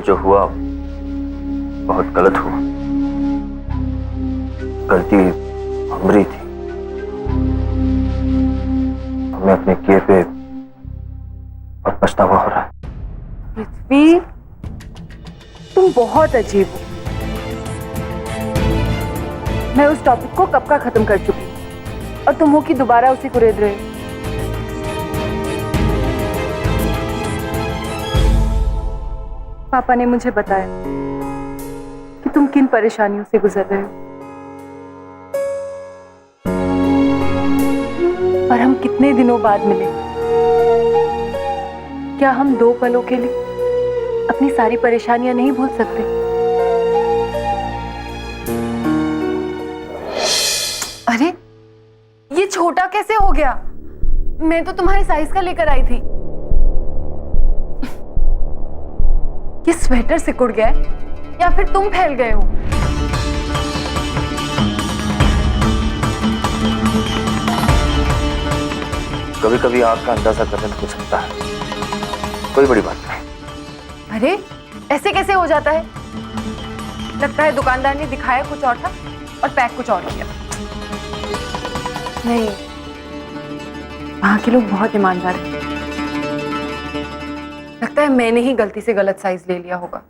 जो हुआ बहुत गलत हुआ। गलती हमारी थी। हमें अपने किए पे बहुत पछतावा हो रहा है। पृथ्वी, तुम बहुत अजीब हो। मैं उस टॉपिक को कब का खत्म कर चुकी हूँ और तुम हो कि दोबारा उसी को रेद रहे हो। पापा ने मुझे बताया कि तुम किन परेशानियों से गुजर रहे हो, और हम कितने दिनों बाद मिले। क्या हम 2 पलों के लिए अपनी सारी परेशानियां नहीं भूल सकते? अरे, ये छोटा कैसे हो गया? मैं तो तुम्हारे साइज का लेकर आई थी। ये स्वेटर सिकुड़ गया है या फिर तुम फैल गए हो? कभी कभी आग का अंदाजा करने हो सकता है, कोई बड़ी बात नहीं। अरे, ऐसे कैसे हो जाता है? लगता है दुकानदार ने दिखाया कुछ और था और पैक कुछ और किया। नहीं, वहां के लोग बहुत ईमानदार हैं। लगता है मैंने ही गलती से गलत साइज ले लिया होगा।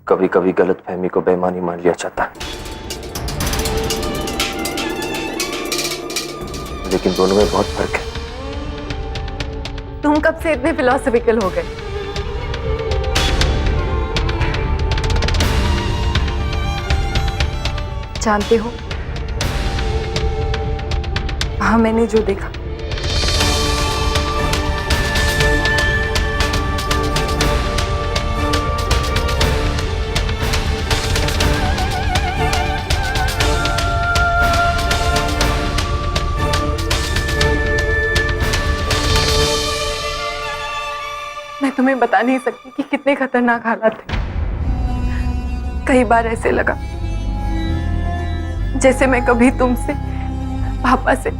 कभी कभी गलतफहमी को बेईमानी मान लिया जाता है, लेकिन दोनों में बहुत फर्क है। तुम कब से इतने फिलोसॉफिकल हो गए? जानते हो, हाँ, मैंने जो देखा, मैं तुम्हें बता नहीं सकती कि कितने खतरनाक हालात थे। कई बार ऐसे लगा जैसे मैं कभी तुमसे, पापा से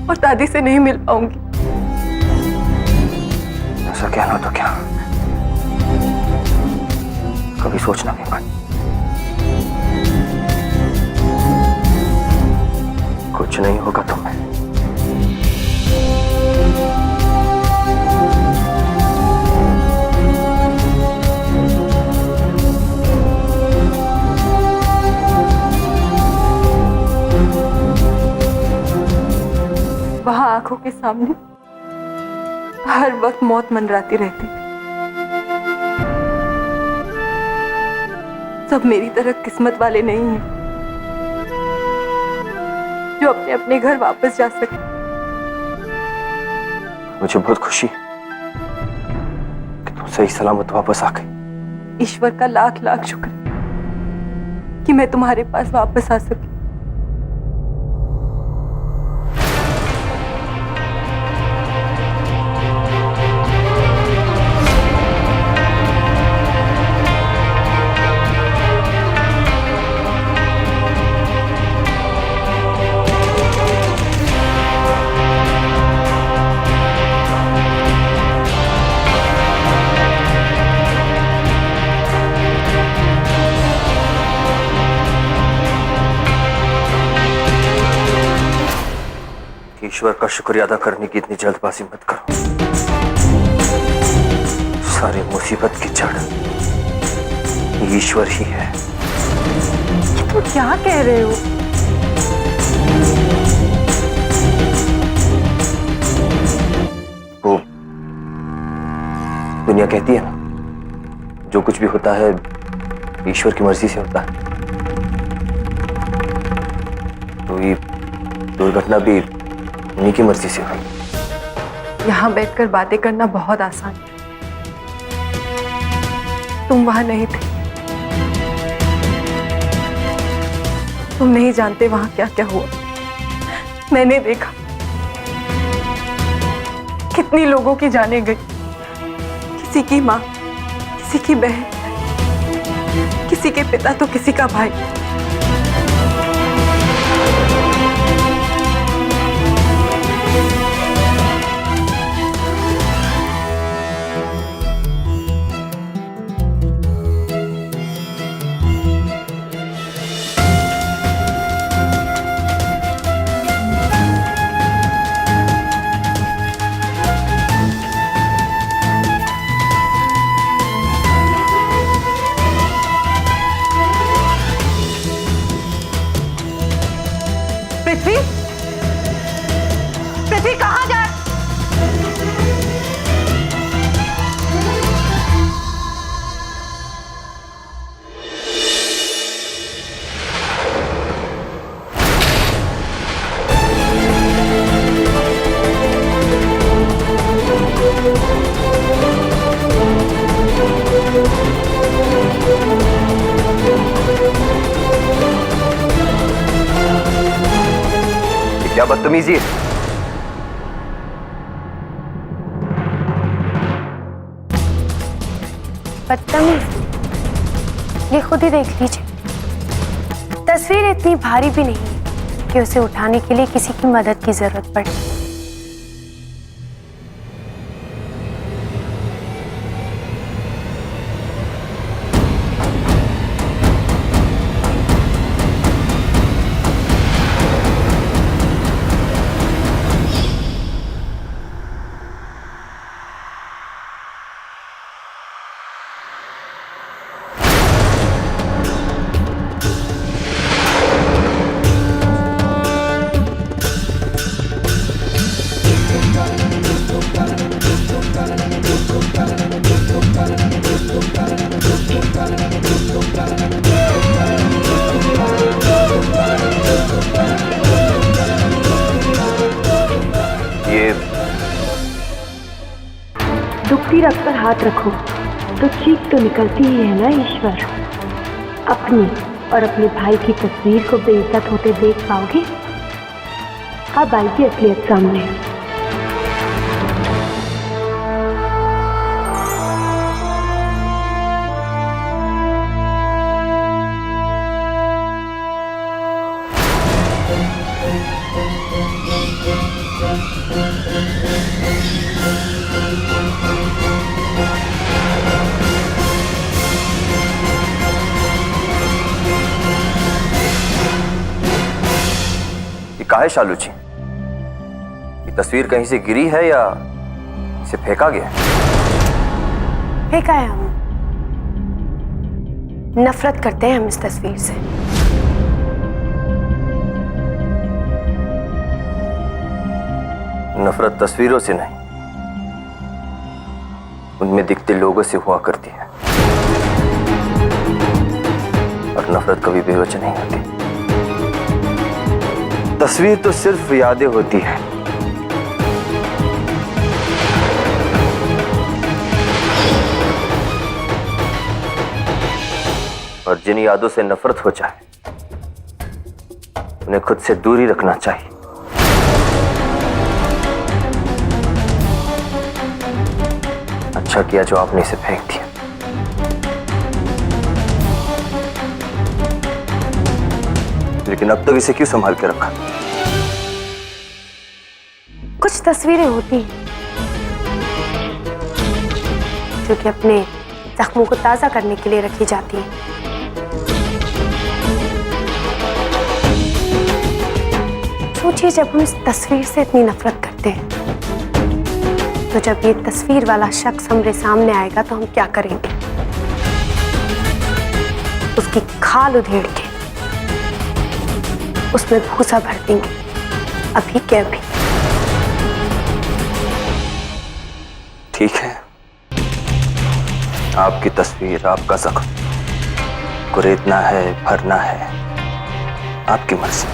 और दादी से नहीं मिल पाऊंगी। ऐसा कहना तो क्या, कभी सोचना भी मत। कुछ नहीं होगा तुम्हें। वहां आंखों के सामने हर वक्त मौत मंडराती रहती थी। सब मेरी तरह किस्मत वाले नहीं हैं जो अपने अपने घर वापस जा सके। मुझे बहुत खुशी कि तुम सही सलामत वापस आ गई। ईश्वर का लाख लाख शुक्र कि मैं तुम्हारे पास वापस आ सकी। ईश्वर का शुक्रिया अदा करने की इतनी जल्दबाजी मत करो। सारी मुसीबत की जड़ ईश्वर ही है। तुम क्या कह रहे हो? वो दुनिया कहती है ना, जो कुछ भी होता है ईश्वर की मर्जी से होता है। तो ये दुर्घटना भी उन्हीं की मर्जी से हुई। यहाँ बैठकर बातें करना बहुत आसान है। तुम वहां नहीं थे, तुम नहीं जानते वहां क्या क्या हुआ। मैंने देखा कितनी लोगों की जानें गई, किसी की माँ, किसी की बहन, किसी के पिता तो किसी का भाई। ये क्या बदतमीजी है? बदतमीज? ये खुद ही देख लीजिए। तस्वीर इतनी भारी भी नहीं है कि उसे उठाने के लिए किसी की मदद की जरूरत पड़े। दुखती रख पर हाथ रखो तो चीख तो निकलती ही है ना ईश्वर। अपनी और अपने भाई की तस्वीर को बेइज्जत होते देख पाओगे? अब आएगी असलियत सामने। काहे शालू जी? ये तस्वीर कहीं से गिरी है या इसे फेंका गया? फेंका है हम। नफरत करते हैं हम इस तस्वीर से। नफरत तस्वीरों से नहीं, उनमें दिखते लोगों से हुआ करती है। और नफरत कभी बेवजह नहीं होती। तस्वीर तो सिर्फ यादें होती है। और जिन यादों से नफरत हो जाए उन्हें खुद से दूरी रखना चाहिए। अच्छा किया जो आपने इसे फेंक दिया। लेकिन अब तक इसे क्यों संभाल के रखा? कुछ तस्वीरें होती हैं जो कि अपने जख्मों को ताजा करने के लिए रखी जाती हैं। सोचिए, जब हम इस तस्वीर से इतनी नफरत करते हैं तो जब ये तस्वीर वाला शख्स हमारे सामने आएगा तो हम क्या करेंगे? उसकी खाल उधेड़ के उसमें भूसा भर देंगे, अभी क्या भी। ठीक है, आपकी तस्वीर, आपका जख्म कुरेदना है, भरना है, आपकी मर्जी।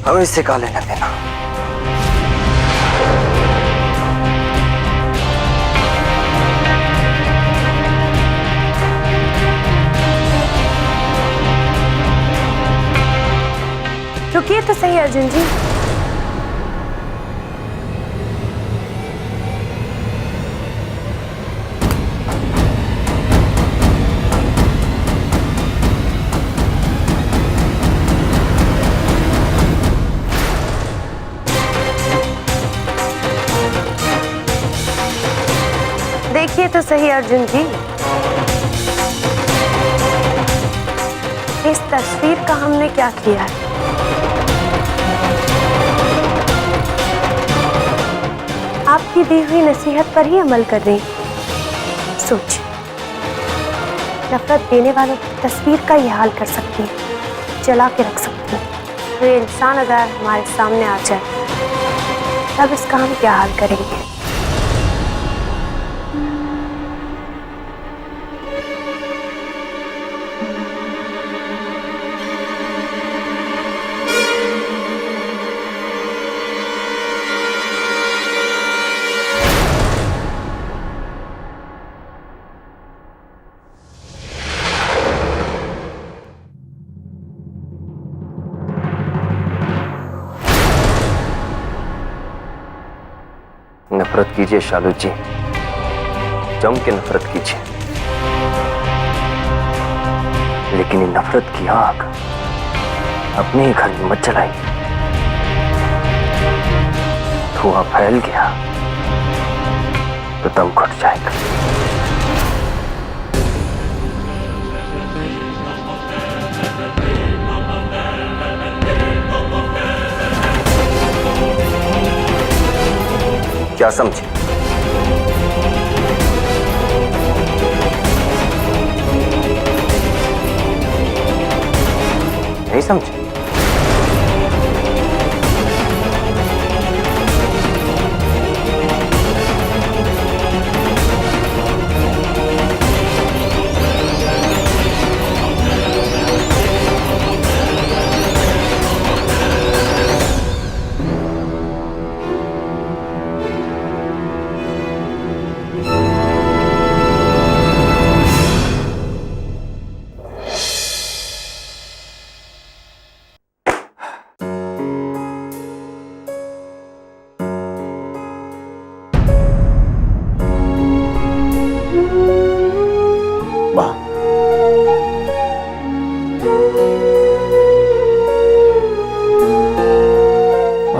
हमें इससे का लेना देना। रुकिए तो सही अर्जुन जी। देखिए तो सही अर्जुन जी, इस तस्वीर का हमने क्या किया है। आपकी दी हुई नसीहत पर ही अमल कर रही हूं। सोच, नफरत देने वालों की तस्वीर का ये हाल कर सकती है, जला के रख सकती है। तो ये इंसान अगर हमारे सामने आ जाए तब इसका हम क्या हाल करेंगे? नफरत कीजिए शालू जी, जम के नफरत कीजिए, लेकिन ये नफरत की आग अपने ही घर में मत जलाइए। धुआं फैल गया तो दम घुट जाएगा। क्या समझे? नहीं समझे?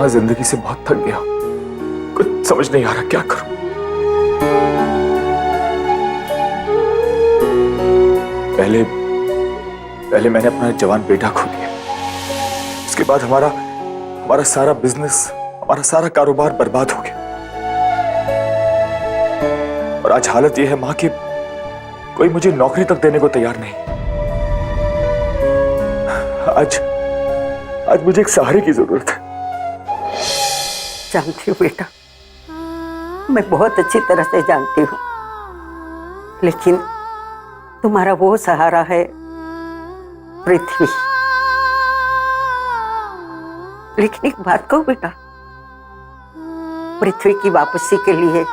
जिंदगी से बहुत थक गया, कुछ समझ नहीं आ रहा क्या करूं। पहले मैंने अपना जवान बेटा खो दिया, उसके बाद हमारा सारा बिजनेस, हमारा सारा कारोबार बर्बाद हो गया। और आज हालत यह है मां कि कोई मुझे नौकरी तक देने को तैयार नहीं। आज मुझे एक सहारे की जरूरत है। जानती हूँ बेटा, मैं बहुत अच्छी तरह से जानती हूँ, लेकिन तुम्हारा वो सहारा है पृथ्वी। लेकिन एक बात कहूँ बेटा, पृथ्वी की वापसी के लिए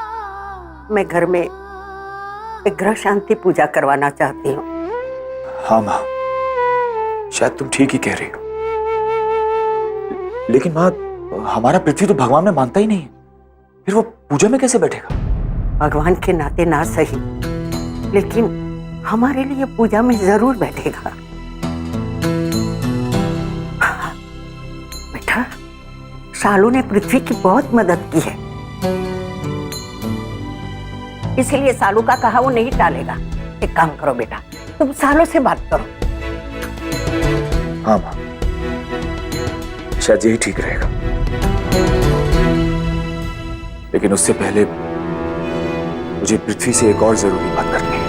मैं घर में एक ग्रह शांति पूजा करवाना चाहती हूँ। हाँ माँ, शायद तुम ठीक ही कह रही हो, लेकिन माँ हमारा पृथ्वी तो भगवान में मानता ही नहीं है, फिर वो पूजा में कैसे बैठेगा? भगवान के नाते ना सही, लेकिन हमारे लिए पूजा में जरूर बैठेगा। बेटा, शालू ने पृथ्वी की बहुत मदद की है, इसलिए शालू का कहा वो नहीं टालेगा। एक काम करो बेटा, तुम शालू से बात करो। हाँ माँ, शायद यही ठीक रहेगा, लेकिन उससे पहले मुझे पृथ्वी से एक और जरूरी बात करनी है।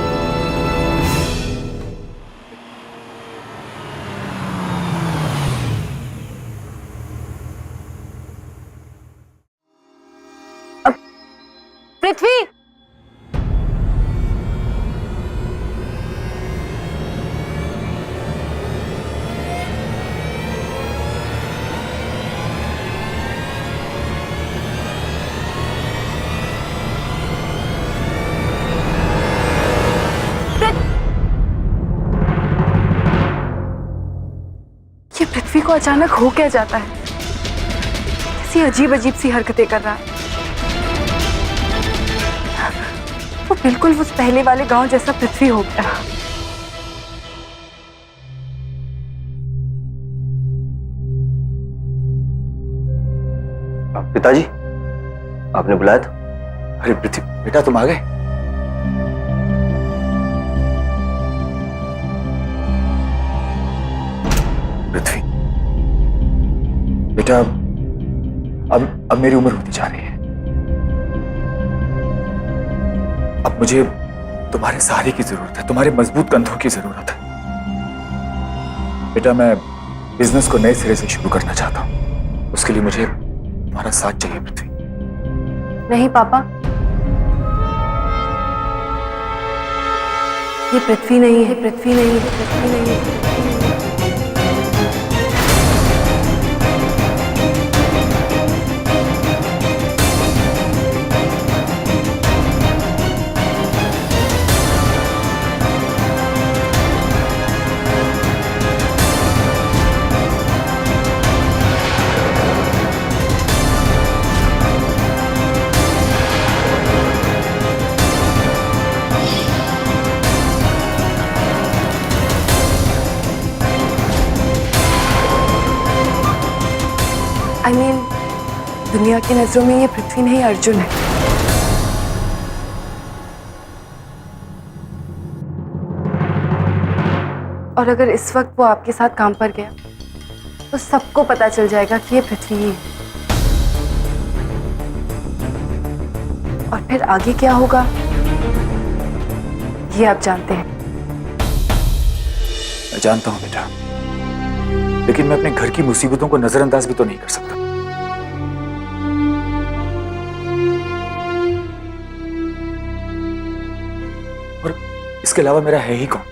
पृथ्वी, ये पृथ्वी को अचानक हो क्या जाता है? कैसी अजीब अजीब सी हरकतें कर रहा है। वो बिल्कुल उस पहले वाले गांव जैसा पृथ्वी हो गया। पिताजी, आपने बुलाया था? अरे पृथ्वी बेटा, तुम आ गए? पृथ्वी बेटा, अब मेरी उम्र होती जा रही है। अब मुझे तुम्हारे सहारे की जरूरत है, तुम्हारे मजबूत कंधों की जरूरत है। बेटा, मैं बिजनेस को नए सिरे से शुरू करना चाहता हूं, उसके लिए मुझे तुम्हारा साथ चाहिए पृथ्वी। नहीं पापा, ये पृथ्वी नहीं है, पृथ्वी नहीं है, पृथ्वी नहीं है। दुनिया की नजरों में ये पृथ्वी नहीं अर्जुन है। और अगर इस वक्त वो आपके साथ काम पर गया तो सबको पता चल जाएगा कि ये पृथ्वी ही है। और फिर आगे क्या होगा ये आप जानते हैं। मैं जानता हूं बेटा, लेकिन मैं अपने घर की मुसीबतों को नजरअंदाज भी तो नहीं कर सकता। और इसके अलावा मेरा है ही कौन?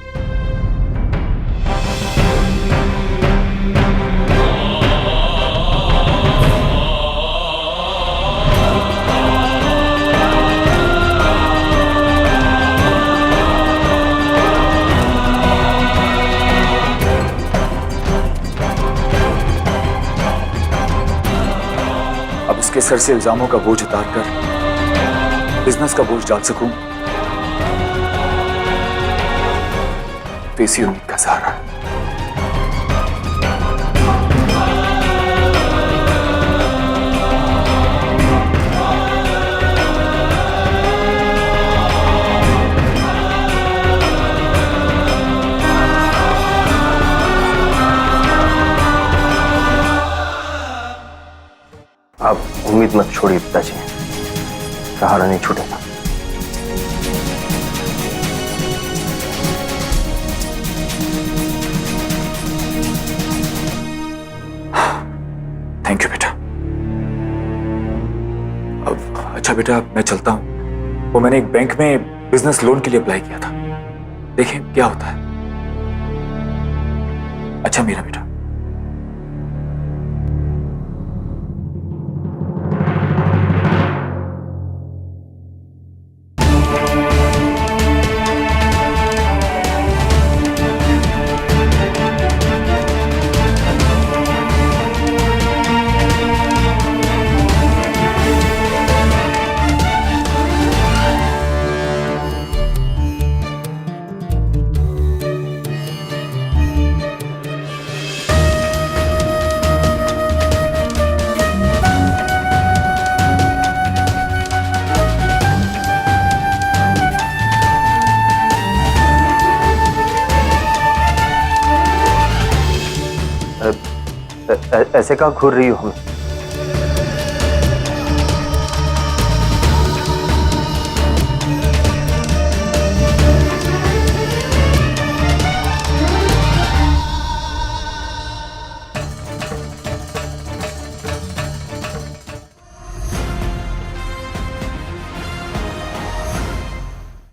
अब इसके सर से इल्जामों का बोझ उतारकर बिजनेस का बोझ डाल सकूं तो इसी उम्मीद का सहारा है। आप उम्मीद मत छोड़िए पिताजी, सहारा नहीं छूटेगा। थैंक यू बेटा। अब अच्छा बेटा, मैं चलता हूं। वो मैंने एक बैंक में बिजनेस लोन के लिए अप्लाई किया था, देखें क्या होता है। अच्छा मेरा बेटा। ऐसे कहाँ घूर रही हो हमें?